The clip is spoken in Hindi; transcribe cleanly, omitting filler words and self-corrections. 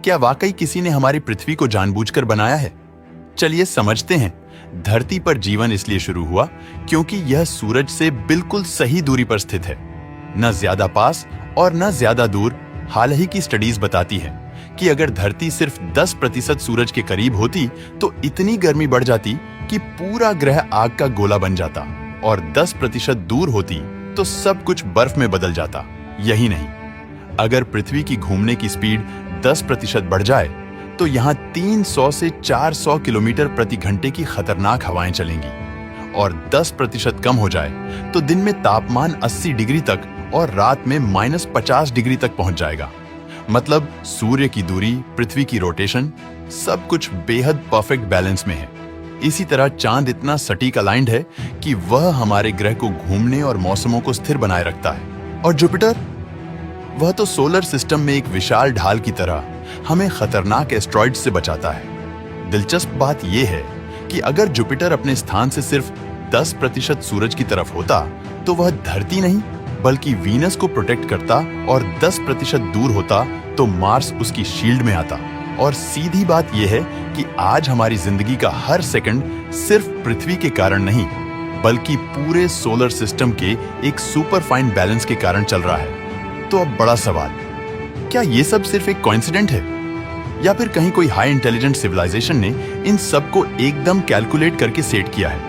क्या वाकई किसी ने हमारी पृथ्वी को जानबूझकर बनाया है? चलिए समझते हैं। धरती पर जीवन इसलिए शुरू हुआ क्योंकि यह सूरज से बिल्कुल सही दूरी पर स्थित है, न ज्यादा पास और न ज्यादा दूर। हाल ही की स्टडीज बताती है कि अगर धरती सिर्फ 10% सूरज के करीब होती तो इतनी गर्मी बढ़ जाती कि पूरा ग्रह आग का गोला बन जाता, और 10% दूर होती तो सब कुछ बर्फ में बदल जाता। यही नहीं, अगर पृथ्वी की घूमने की स्पीड 10% बढ़ जाए तो यहाँ 300 से 400 किलोमीटर प्रति घंटे की खतरनाक हवाएं चलेंगी, और 10% कम हो जाए तो दिन में तापमान 80 डिग्री तक और रात में -50 डिग्री तक पहुंच जाएगा। मतलब सूर्य की दूरी, पृथ्वी की रोटेशन, सब कुछ बेहद परफेक्ट बैलेंस में है। इसी तरह चांद इतना सटीक अलाइंड है कि वह हमारे ग्रह को घूमने और मौसमों को स्थिर बनाए रखता है। और जुपिटर, वह तो सोलर सिस्टम में एक विशाल ढाल की तरह हमें खतरनाक एस्ट्रॉइड से बचाता है। दिलचस्प बात यह है कि अगर जुपिटर अपने स्थान से सिर्फ 10% सूरज की तरफ होता तो वह धरती नहीं बल्कि वीनस को प्रोटेक्ट करता, और 10% दूर होता तो मार्स उसकी शील्ड में आता। और सीधी बात यह है कि आज हमारी जिंदगी का हर सेकंड सिर्फ पृथ्वी के कारण नहीं बल्कि पूरे सोलर सिस्टम के एक सुपर फाइन बैलेंस के कारण चल रहा है। तो अब बड़ा सवाल, क्या ये सब सिर्फ एक कोइंसिडेंट है, या फिर कहीं कोई हाई इंटेलिजेंट सिविलाइजेशन ने इन सब को एकदम कैलकुलेट करके सेट किया है?